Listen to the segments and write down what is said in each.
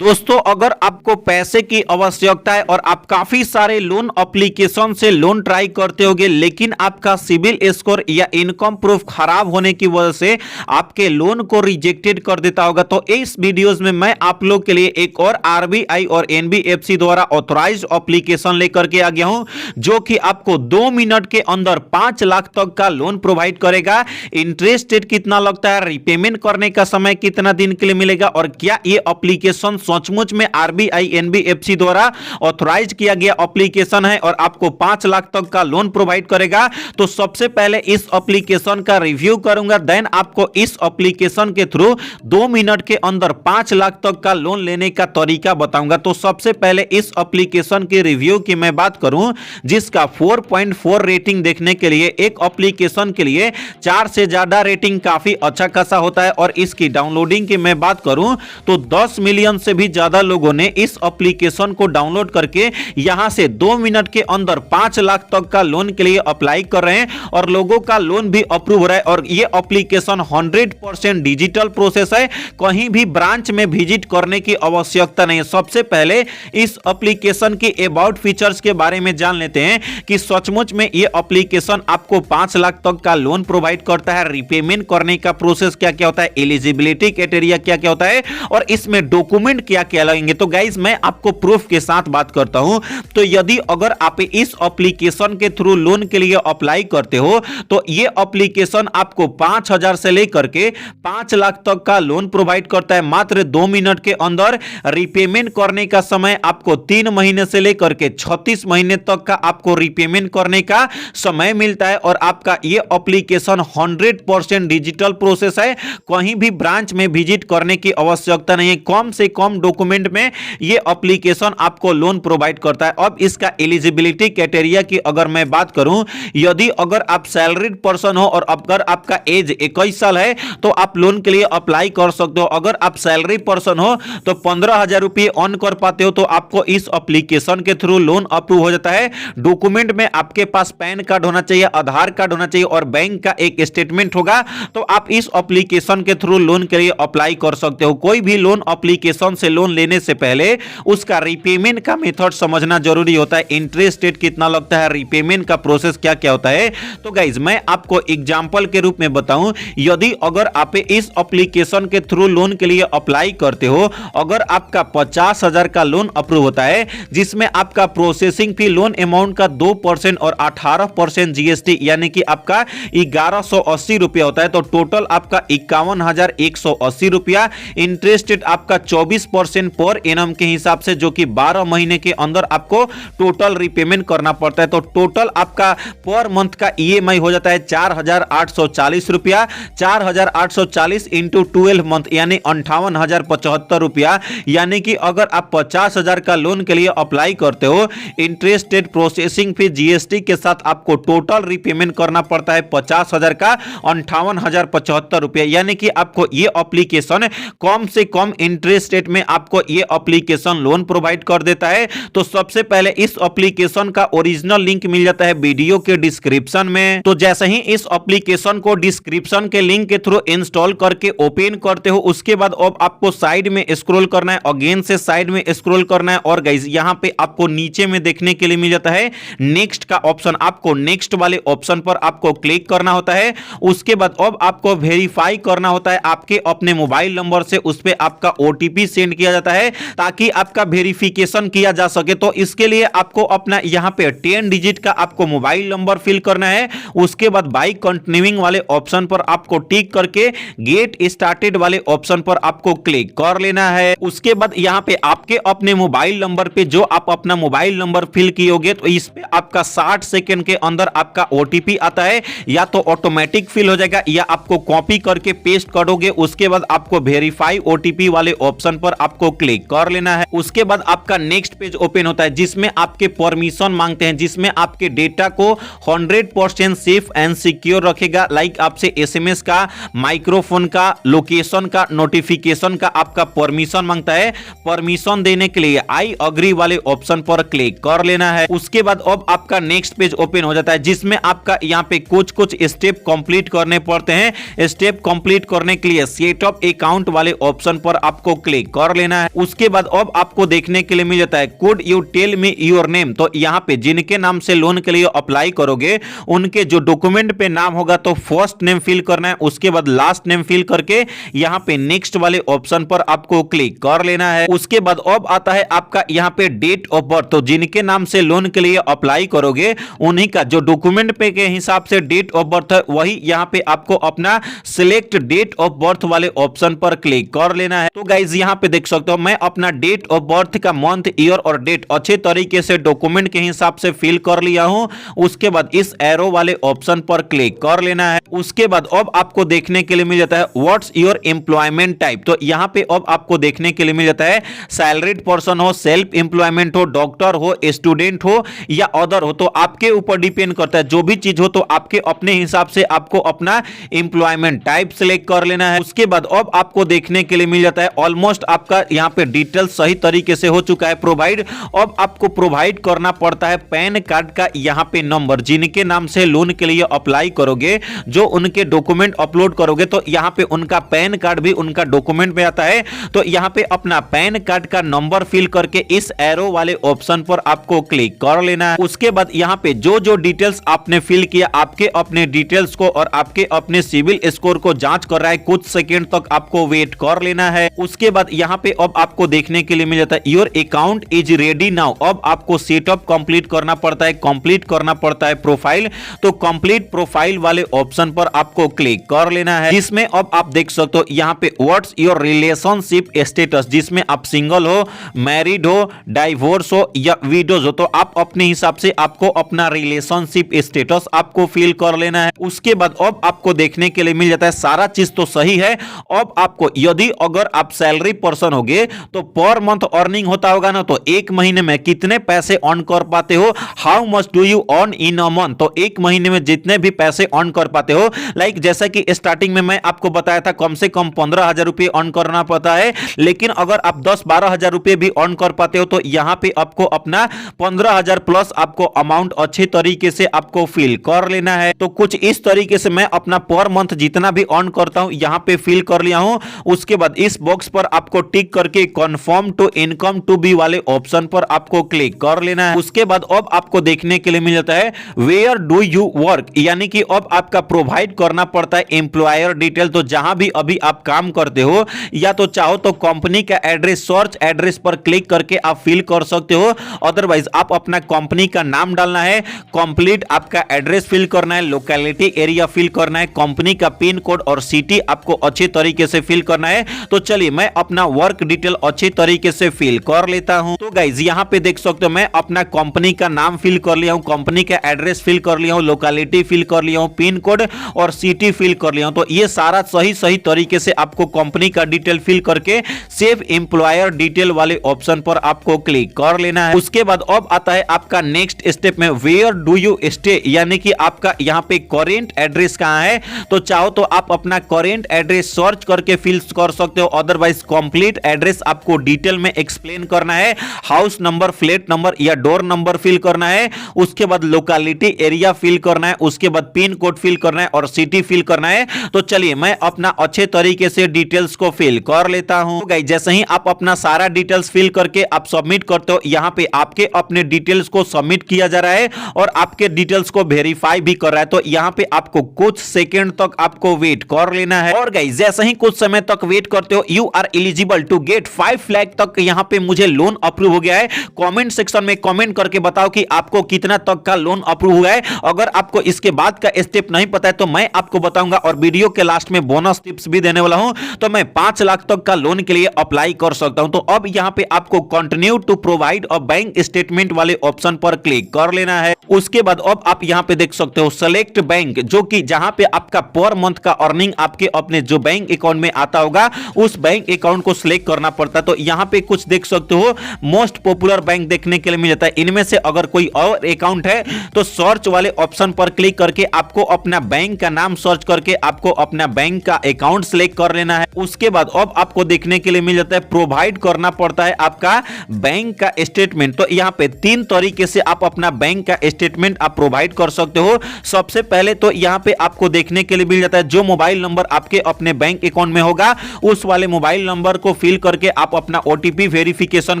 दोस्तों अगर आपको पैसे की आवश्यकता है और आप काफी सारे लोन एप्लीकेशन से लोन ट्राई करते होंगे लेकिन आपका सिविल स्कोर या इनकम प्रूफ खराब होने की वजह से आपके लोन को रिजेक्टेड कर देता होगा, तो इस वीडियोस में मैं आप लोग के लिए एक और आरबीआई और एनबीएफसी द्वारा ऑथराइज्ड एप्लीकेशन लेकर के आ गया हूं जो कि आपको 2 मिनट के अंदर 5 लाख तक का लोन प्रोवाइड करेगा। इंटरेस्ट रेट कितना लगता है, रिपेमेंट करने का समय कितना दिन के लिए मिलेगा और क्या ये एप्लीकेशन सचमुच में आरबीआई एनबीएफसी द्वारा ऑथराइज किया गया एप्लीकेशन है और आपको 5 लाख तक का लोन प्रोवाइड करेगा। तो सबसे पहले इस एप्लीकेशन का रिव्यू करूंगा, देन आपको इस एप्लीकेशन के थ्रू 2 मिनट के अंदर 5 लाख तक का लोन लेने का तरीका बताऊंगा। तो सबसे पहले इस एप्लीकेशन के रिव्यू की मैं बात करूं जिसका 4.4 रेटिंग देखने के लिए एक एप्लीकेशन के लिए 4 से ज्यादा रेटिंग काफी अच्छा खासा होता है। और इसकी डाउनलोडिंग की मैं बात करूं तो 10 मिलियन से भी ज्यादा लोगों ने इस एप्लीकेशन को डाउनलोड करके यहां से 2 मिनट के अंदर 5 लाख तक का लोन के लिए अप्लाई कर रहे हैं और लोगों का लोन भी अप्रूव हो रहा है। और यह एप्लीकेशन 100% डिजिटल प्रोसेस है, कहीं भी ब्रांच में विजिट करने की आवश्यकता नहीं है। सबसे पहले इस एप्लीकेशन के अबाउट फीचर्स के बारे में जान लेते हैं कि सचमुच में यह एप्लीकेशन आपको 5 लाख तक का लोन प्रोवाइड करता है। रिपेमेंट करने का प्रोसेस क्या क्या होता है, एलिजिबिलिटी क्राइटेरिया क्या क्या होता है और इसमें डॉक्यूमेंट क्या क्या लगेंगे। तो गाइस मैं आपको प्रूफ के साथ बात करता हूं। तो यदि अगर आप इस एप्लीकेशन के थ्रू लोन के लिए अप्लाई करते हो तो ये एप्लीकेशन आपको 5,000 से लेकर के 5 लाख तक का लोन प्रोवाइड करता है मात्र 2 मिनट के अंदर। रिपेमेंट करने का समय आपको 3 महीने से लेकर के 36 महीने तक का आपको रिपेमेंट करने का समय मिलता है। और आपका ये एप्लीकेशन 100% डिजिटल प्रोसेस है, कहीं भी ब्रांच में विजिट करने की आवश्यकता नहीं है। कम से कम डॉक्यूमेंट में ये एप्लीकेशन आपको लोन प्रोवाइड करता है। अब इसका एलिजिबिलिटी क्राइटेरिया की अगर मैं बात करूं, यदि अगर आप सैलरीड पर्सन हो और अगर आपका एज 21 साल है तो आप लोन के लिए अप्लाई कर सकते हो। अगर आप सैलरी पर्सन हो तो 15,000 रुपये अर्न कर पाते हो तो आपको इस एप्लीकेशन के थ्रू लोन अप्रूव हो जाता है। डॉक्यूमेंट में आपके पास पैन कार्ड होना चाहिए, आधार कार्ड होना चाहिए और बैंक का एक स्टेटमेंट होगा, तो आप इस एप्लीकेशन के थ्रू लोन के लिए अप्लाई कर सकते हो। कोई भी लोन एप्लीकेशन से लोन लेने से पहले उसका रिपेमेंट का मेथड समझना जरूरी होता है, इंटरेस्ट रेट कितना लगता है, रिपेमेंट का प्रोसेस क्या क्या होता है। तो गाइज मैं आपको एग्जांपल के रूप में बताऊं, यदि अगर आप इस एप्लीकेशन के थ्रू लोन के लिए अप्लाई करते हो, अगर आपका 50,000 का लोन अप्रूव होता है जिसमें आपका प्रोसेसिंग फी लोन अमाउंट का 2% और 18% जीएसटी यानी कि आपका 1180 रुपया होता है, तो टोटल आपका 51,180 रुपया। इंटरेस्ट रेट आपका 24% पर एनम के हिसाब से जो कि 12 महीने के अंदर आपको टोटल रिपेमेंट करना पड़ता है। तो टोटल आपका पर मंथ का ईएमआई हो जाता है 4,840 रुपया। 4,840 इंटू 12 मंथ यानी 58,075 रुपया। यानी कि अगर आप 50,000 का लोन के लिए अप्लाई करते हो, interest rate processing fee GST के साथ आपको टोटल रिपेमेंट करना पड़ता है 50,000 का 58,075 रुपया। यानी कि आपको ये एप्लीकेशन कम से कम इंटरेस्ट रेट में आपको ये एप्लीकेशन लोन प्रोवाइड कर देता है। तो सबसे पहले इस एप्लीकेशन का ओरिजिनल लिंक मिल जाता है वीडियो के डिस्क्रिप्शन में। तो जैसे ही इस एप्लीकेशन को डिस्क्रिप्शन के लिंक के थ्रू इंस्टॉल करके ओपन करते हो, उसके बाद अब आपको साइड में स्क्रॉल करना है, अगेन से साइड में स्क्रॉल करना है और गाइस यहां पे आपको नीचे में देखने के लिए मिल जाता है नेक्स्ट का ऑप्शन। आपको नेक्स्ट वाले ऑप्शन पर आपको क्लिक करना होता है। उसके बाद अब आपको वेरीफाई करना होता है आपके अपने मोबाइल नंबर से, उस पे आपका ओटीपी सेंड किया जाता है ताकि आपका वेरिफिकेशन किया जा सके। तो इसके लिए आपको अपना यहां पे 10 डिजिट का आपको मोबाइल नंबर फिल करना है। उसके बाद बाय कंटिन्यूइंग वाले ऑप्शन पर आपको टिक करके गेट स्टार्टेड वाले ऑप्शन पर आपको क्लिक कर लेना है। उसके बाद यहां पे आपके अपने मोबाइल नंबर पे जो आप अपना मोबाइल नंबर फिल कियोगे तो इस पे आपका 60 सेकंड के अंदर आपका ओटीपी आता है, या तो ऑटोमेटिक फिल हो जाएगा या आपको कॉपी करके पेस्ट करोगे। उसके बाद आपको वेरीफाई ओटीपी वाले ऑप्शन पर आपको क्लिक कर लेना है। उसके बाद आपका नेक्स्ट पेज ओपन होता है जिसमें आपके परमिशन मांगते हैं, जिसमें आपके डेटा को 100% सेफ एंड सिक्योर रखेगा। लाइक आपसे एसएमएस का, माइक्रोफोन का, लोकेशन का, नोटिफिकेशन का आपका परमिशन मांगता है। परमिशन देने के लिए आई अग्री वाले ऑप्शन पर क्लिक कर लेना है। उसके बाद अब आपका नेक्स्ट पेज ओपन हो जाता है जिसमें आपका यहाँ पे कुछ स्टेप कंप्लीट करने पड़ते हैं। स्टेप कंप्लीट करने के लिए सेटअप अकाउंट वाले ऑप्शन पर आपको क्लिक कर कर लेना है। उसके बाद अब आपको देखने के लिए मिल जाता है could you tell me your name. तो यहाँ पे जिनके नाम से लोन के लिए अप्लाई करोगे उनके जो डॉक्यूमेंट पे नाम होगा तो फर्स्ट नेम फिल करना है, उसके बाद लास्ट नेम फिल करके यहाँ पे नेक्स्ट वाले ऑप्शन पर आपको क्लिक कर लेना है। उसके बाद अब आता है आपका यहाँ पे डेट ऑफ बर्थ। तो जिनके नाम से लोन के लिए अप्लाई करोगे उन्हीं का जो डॉक्यूमेंट पे के हिसाब से डेट ऑफ बर्थ है वही यहाँ पे आपको अपना सिलेक्ट डेट ऑफ बर्थ वाले ऑप्शन पर क्लिक कर लेना है। तो गाइज यहाँ पे देख सकते हो मैं अपना डेट ऑफ बर्थ का मंथ ईयर और डेट अच्छे तरीके से डॉक्यूमेंट के हिसाब से फिल कर लिया हूं। उसके बाद इस एरो वाले ऑप्शन पर क्लिक कर लेना है। उसके बाद अब आपको देखने के लिए मिल जाता है व्हाट्स योर एम्प्लॉयमेंट टाइप। तो यहाँ पे अब आपको देखने के लिए मिल जाता है सैलरीड पर्सन हो, सेल्फ एम्प्लॉयमेंट हो, डॉक्टर हो, स्टूडेंट हो या अदर हो, तो आपके ऊपर डिपेंड करता है। जो भी चीज हो तो आपके अपने हिसाब से आपको अपना एम्प्लॉयमेंट टाइप सिलेक्ट कर लेना है। उसके बाद अब आपको देखने के लिए मिल जाता है ऑलमोस्ट आपका यहाँ पे डिटेल सही तरीके से हो चुका है प्रोवाइड। अब आपको प्रोवाइड करना पड़ता है पैन कार्ड का यहाँ पे नंबर। जिनके नाम से लोन के लिए अप्लाई करोगे, जो उनके डॉक्यूमेंट अपलोड करोगे तो यहाँ पे उनका पैन कार्ड भी उनका डॉक्यूमेंट में आता है। तो यहाँ पे अपना पैन कार्ड का नंबर फिल करके इस एरो वाले ऑप्शन पर आपको क्लिक कर लेना है। उसके बाद यहाँ पे जो जो डिटेल्स आपने फिल किया आपके अपने डिटेल्स को और आपके अपने सिविल स्कोर को जांच कर रहा है, कुछ सेकेंड तक आपको वेट कर लेना है। उसके बाद यहाँ पे अब आपको देखने के लिए मिल जाता है your account is ready now. अब आपको सेटअप कंप्लीट करना पड़ता है, कंप्लीट करना पड़ता है प्रोफाइल। तो कंप्लीट प्रोफाइल वाले ऑप्शन पर आपको क्लिक कर लेना है, जिसमें अब आप देख सकते हो यहाँ पे व्हाट्स योर रिलेशनशिप स्टेटस, जिसमें आप सिंगल हो, मैरिड हो, डाइवोर्स हो या विडोज हो, तो आप अपने हिसाब से आपको अपना रिलेशनशिप स्टेटस आपको फिल कर लेना है। उसके बाद अब आपको देखने के लिए मिल जाता है सारा चीज तो सही है। अब आपको यदि अगर आप सैलरी पर्सन होगे तो पर मंथ अर्निंग होता होगा ना, तो एक महीने में कितने पैसे अर्न कर पाते हो, how much do you earn in a month. तो एक महीने में जितने भी पैसे अर्न कर पाते हो, लाइक जैसा कि स्टार्टिंग में मैं आपको बताया था कम से कम 15,000 रुपए अर्न करना पड़ता है, लेकिन अगर आप 10-12,000 रुपए भी अर्न कर पाते हो तो यहां पे आपको अपना 15,000 प्लस आपको अमाउंट अच्छे तरीके से आपको फिल कर लेना है। तो कुछ इस तरीके से मैं अपना पर मंथ जितना भी अर्न करता हूं यहां पे फिल कर लिया हूं। उसके बाद इस बॉक्स पर आपको टिक करके confirm to income to be वाले ऑप्शन पर आपको क्लिक कर लेना है। उसके बाद अब आपको देखने के लिए मिल जाता है वेयर डू यू वर्क, यानी कि अब आपका प्रोवाइड करना पड़ता है एम्प्लॉयर डिटेल। तो जहां भी अभी आप काम करते हो या तो चाहो तो कंपनी का एड्रेस सर्च एड्रेस पर क्लिक करके आप फिल कर सकते हो, अदरवाइज आप अपना कंपनी का नाम डालना है, कंप्लीट आपका एड्रेस फिल करना है, लोकेलिटी एरिया फिल करना है, कंपनी का पिन कोड और सिटी आपको अच्छे तरीके से फिल करना है। तो चलिए मैं अपना वर्क डिटेल अच्छे तरीके से फिल कर लेता हूं। तो गाइज यहां पे देख सकते हो मैं अपना कंपनी का नाम फिल कर लिया हूं, कंपनी का एड्रेस फिल कर लिया हूं, लोकेलिटी फिल कर लिया हूं, पिन कोड और सिटी फिल कर लिया हूं। तो ये सारा सही तरीके से आपको कंपनी का डिटेल फिल करके सेव एम्प्लॉयर डिटेल वाले ऑप्शन पर आपको क्लिक कर लेना है। उसके बाद अब आता है आपका नेक्स्ट स्टेप में वेयर डू यू स्टे, यानी कि आपका यहां पे करेंट एड्रेस कहां है। तो चाहो तो आप अपना करेंट एड्रेस सर्च करके फिल कर सकते हो, अदरवाइज कंप्लीट एड्रेस आपको डिटेल में एक्सप्लेन करना है, हाउस नंबर, फ्लैट नंबर या डोर नंबर फिल करना है। उसके बाद लोकेलिटी एरिया फिल करना है, उसके बाद पिन कोड फिल करना है और सिटी फिल करना है। तो चलिए मैं अपना अच्छे तरीके से डिटेल्स को फिल कर लेता हूं। गाइस जैसे ही आप अपना सारा डिटेल्स फिल करके आप सबमिट करते हो, यहां पे आपके अपने डिटेल्स को सबमिट किया जा रहा है और आपके डिटेल्स को वेरीफाई भी कर रहा है। तो यहां पे आपको कुछ सेकंड तक आपको वेट कर लेना है। और गाइस जैसे ही कुछ समय तक वेट करते हो, you are eligible to get 5 lakh तक यहां पे मुझे लोन अप्रूव हो गया है। कमेंट सेक्शन में कमेंट करके बताओ कि आपको कितना तक का लोन अप्रूव हुआ है। अगर आपको इसके बाद का स्टेप नहीं पता है तो मैं आपको बताऊंगा और वीडियो के लास्ट में बोनस टिप्स भी देने वाला हूं। तो मैं 5 लाख तक का लोन के लिए अप्लाई कर सकता हूं। तो अब यहां पे आपको continue to provide a bank statement वाले ऑप्शन पर क्लिक कर लेना है। उसके बाद अब आप यहां पे देख सकते हो सेलेक्ट बैंक, जो कि जहां पे आपका पर मंथ का अर्निंग आपके अपने जो बैंक अकाउंट में आता होगा उस बैंक अकाउंट को सिलेक्ट करना पड़ता है। तो यहां पे कुछ देख सकते हो मोस्ट पॉपुलर बैंक देखने के लिए मिल जाता है। इनमें से अगर कोई और अकाउंट है तो सर्च वाले ऑप्शन पर क्लिक करके आपको अपना बैंक का नाम सर्च करके आपको अपना बैंक का अकाउंट सिलेक्ट कर लेना है। उसके बाद अब आपको देखने के लिए मिल जाता है प्रोवाइड करना पड़ता है आपका बैंक का स्टेटमेंट। तो यहां पे 3 तरीके से आप अपना बैंक का स्टेटमेंट आप प्रोवाइड कर सकते हो। सबसे पहले तो यहां पे आपको देखने के लिए मिल जाता है जो मोबाइल नंबर आपके अपने बैंक अकाउंट में होगा उस वाले मोबाइल नंबर को को फिल करके आप अपना ओटीपी वेरिफिकेशन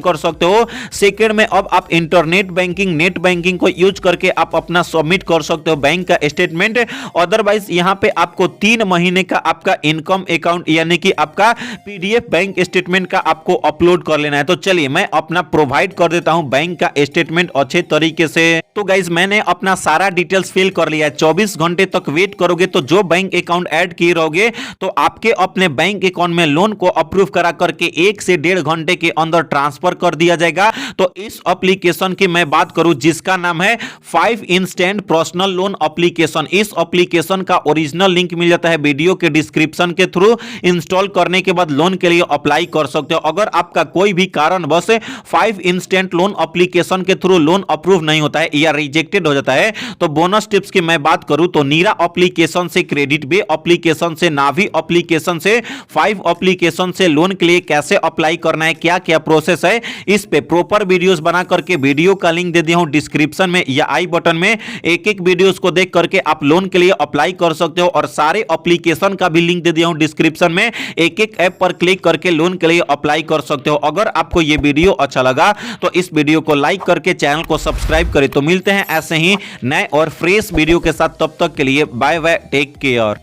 कर सकते हो। सेकंड में अब आप इंटरनेट बैंकिंग, नेट बैंकिंग को यूज करके आप अपना सबमिट कर सकते हो बैंक का स्टेटमेंट। अदरवाइज यहां पे आपको 3 महीने का आपका इनकम अकाउंट यानी कि आपका पीडीएफ बैंक स्टेटमेंट का आपको अपलोड कर लेना है। तो चलिए मैं अपना प्रोवाइड कर देता हूं बैंक का स्टेटमेंट अच्छे तरीके से। तो गाइज मैंने अपना सारा डिटेल्स फिल कर लिया है। 24 घंटे तक वेट करोगे तो जो बैंक अकाउंट ऐड किए रहोगे तो आपके अपने बैंक अकाउंट में लोन को अप्रूव करा करके 1 से 1.5 घंटे के अंदर ट्रांसफर कर दिया जाएगा। तो इस एप्लीकेशन की मैं बात करूं जिसका नाम है 5 इंस्टेंट पर्सनल लोन एप्लीकेशन। इस एप्लीकेशन का ओरिजिनल लिंक मिल जाता है वीडियो के डिस्क्रिप्शन के थ्रू। इंस्टॉल करने के बाद लोन के लिए अप्लाई कर सकते हो। अगर आपका कोई भी कारणवश 5 इंस्टेंट लोन एप्लीकेशन के थ्रू लोन अप्रूव नहीं होता है या रिजेक्टेड हो जाता है तो बोनस टिप्स की मैं बात करूं तो नीरा एप्लीकेशन से, क्रेडिट बे एप्लीकेशन से, नावी एप्लीकेशन से 5 एप्लीकेशन से लोन के लिए कैसे अप्लाई करना है, क्या क्या प्रोसेस है, इस पे प्रॉपर वीडियोस बना करके वीडियो का लिंक दे दिया हूं डिस्क्रिप्शन में या आई बटन में। एक एक वीडियोस को देख करके आप लोन के लिए अप्लाई कर सकते हो और सारे एप्लीकेशन का भी लिंक दे दिया हूं डिस्क्रिप्शन में। एक एक ऐप पर क्लिक करके लोन के लिए अप्लाई कर सकते हो। अगर आपको यह वीडियो अच्छा लगा तो इस वीडियो को लाइक करके चैनल को सब्सक्राइब करें। तो मिलते हैं ऐसे ही नए और फ्रेश वीडियो के साथ, तब तक के लिए बाय बाय, टेक केयर।